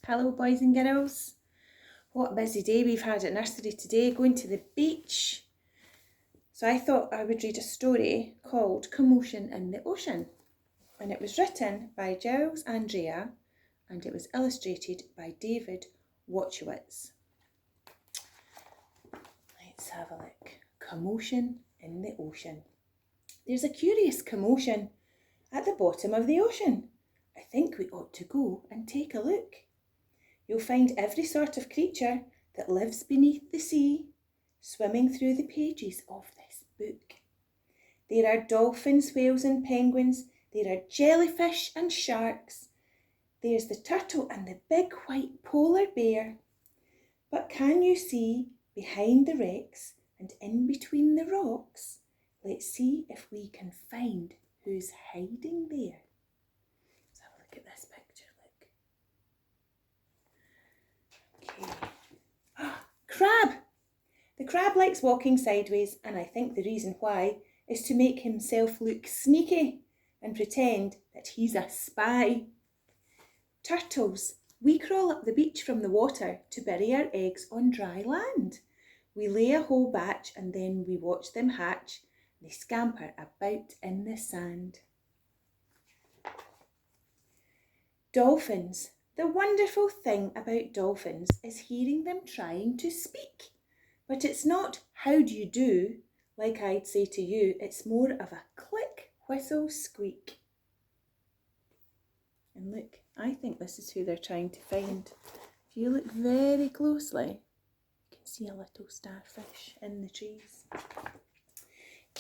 Hello boys and girls. What a busy day we've had at nursery today, going to the beach. So I thought I would read a story called Commotion in the Ocean. And it was written by Giles Andrea and it was illustrated by David Watchowitz. Let's have a look. Commotion in the ocean. There's a curious commotion at the bottom of the ocean. I think we ought to go and take a look. You'll find every sort of creature that lives beneath the sea swimming through the pages of this book. There are dolphins, whales and penguins. There are jellyfish and sharks. There's the turtle and the big white polar bear. But can you see behind the wrecks and in between the rocks? Let's see if we can find who's hiding there. Let's have a look at this picture. Crab! The crab likes walking sideways, and I think the reason why is to make himself look sneaky and pretend that he's a spy. Turtles, we crawl up the beach from the water to bury our eggs on dry land. We lay a whole batch and then we watch them hatch. They scamper about in the sand. Dolphins. The wonderful thing about dolphins is hearing them trying to speak. But it's not how do you do, like I'd say to you, it's more of a click, whistle, squeak. And look, I think this is who they're trying to find. If you look very closely, you can see a little starfish in the trees.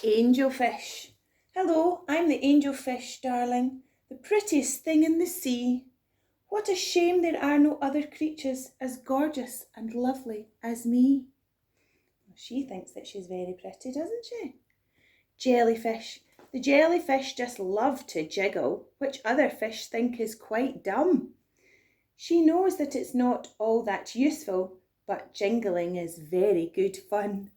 Angelfish. Hello, I'm the angelfish, darling, the prettiest thing in the sea. What a shame there are no other creatures as gorgeous and lovely as me. She thinks that she's very pretty, doesn't she? Jellyfish. The jellyfish just love to jiggle, which other fish think is quite dumb. She knows that it's not all that useful, but jingling is very good fun.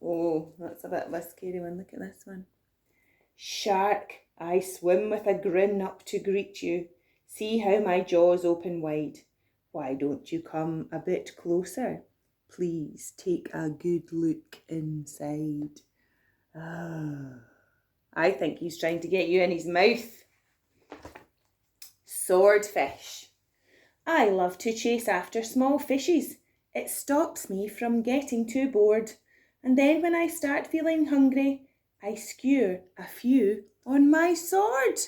Oh, that's a bit of a scary one. Look at this one. Shark. I swim with a grin up to greet you. See how my jaws open wide. Why don't you come a bit closer? Please take a good look inside. I think he's trying to get you in his mouth. Swordfish. I love to chase after small fishes. It stops me from getting too bored. And then when I start feeling hungry, I skewer a few on my sword.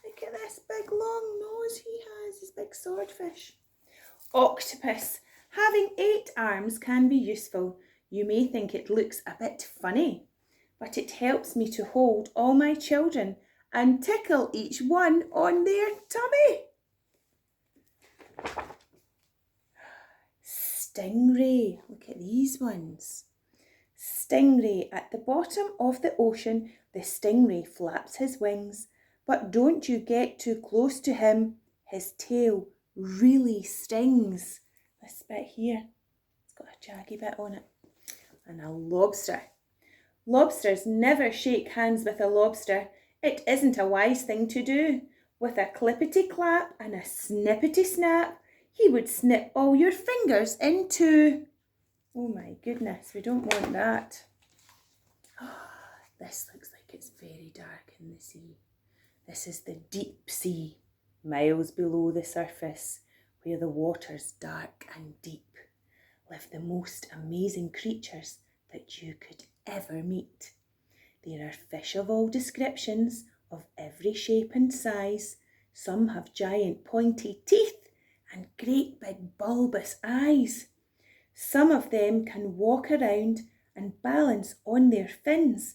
Look at this big long nose he has, his big swordfish. Octopus. Having 8 arms can be useful. You may think it looks a bit funny, but it helps me to hold all my children and tickle each one on their tummy. Stingray. Look at these ones. Stingray. At the bottom of the ocean, the stingray flaps his wings, but don't you get too close to him. His tail really stings. This bit here, it's got a jaggy bit on it. And a lobster. Lobsters never shake hands with a lobster. It isn't a wise thing to do. With a clippity clap and a snippety snap, he would snip all your fingers in two. Oh my goodness, we don't want that. This looks like it's very dark in the sea. This is the deep sea, miles below the surface, where the water's dark and deep live the most amazing creatures that you could ever meet. There are fish of all descriptions, of every shape and size. Some have giant pointy teeth and great big bulbous eyes. Some of them can walk around and balance on their fins.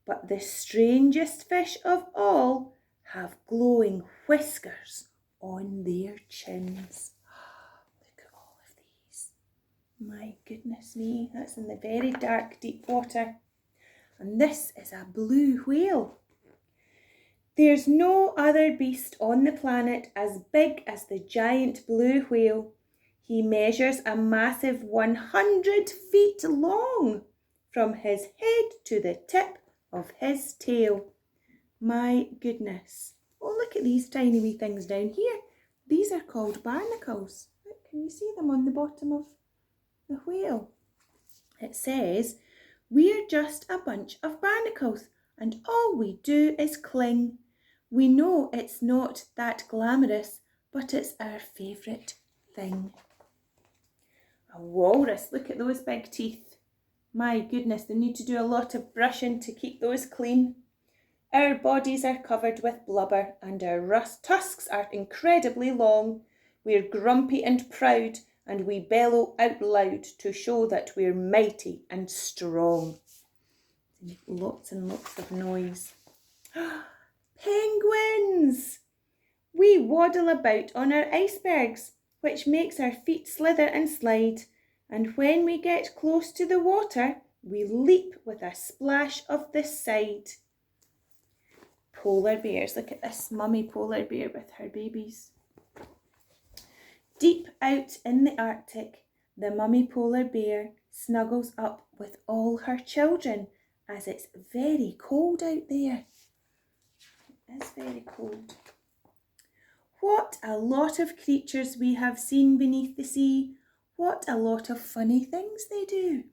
But the strangest fish of all have glowing whiskers on their chins. Look at all of these. My goodness me, that's in the very dark, deep water. And this is a blue whale. There's no other beast on the planet as big as the giant blue whale. He measures a massive 100 feet long from his head to the tip of his tail. My goodness. Oh, look at these tiny wee things down here. These are called barnacles. Look, can you see them on the bottom of the whale? It says, we're just a bunch of barnacles and all we do is cling. We know it's not that glamorous, but it's our favourite thing. A walrus, look at those big teeth. My goodness, they need to do a lot of brushing to keep those clean. Our bodies are covered with blubber and our tusks are incredibly long. We're grumpy and proud and we bellow out loud to show that we're mighty and strong. Lots and lots of noise. Penguins! We waddle about on our icebergs, which makes our feet slither and slide. And when we get close to the water, we leap with a splash of the side. Polar bears. Look at this mummy polar bear with her babies. Deep out in the Arctic, the mummy polar bear snuggles up with all her children as it's very cold out there. It is very cold. What a lot of creatures we have seen beneath the sea. What a lot of funny things they do.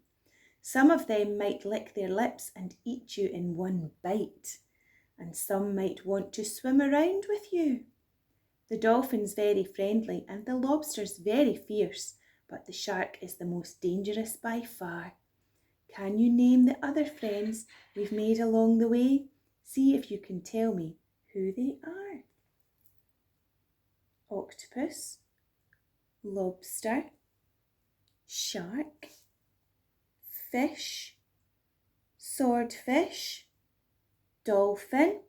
Some of them might lick their lips and eat you in one bite. And some might want to swim around with you. The dolphin's very friendly and the lobster's very fierce, but the shark is the most dangerous by far. Can you name the other friends we've made along the way? See if you can tell me who they are. Octopus, lobster, shark, fish, swordfish, dolphin,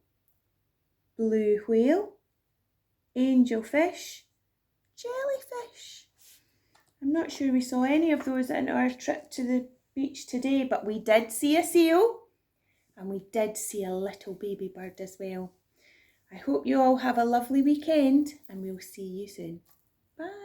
blue whale, angelfish, jellyfish. I'm not sure we saw any of those in our trip to the beach today, but we did see a seal and we did see a little baby bird as well. I hope you all have a lovely weekend and we'll see you soon. Bye.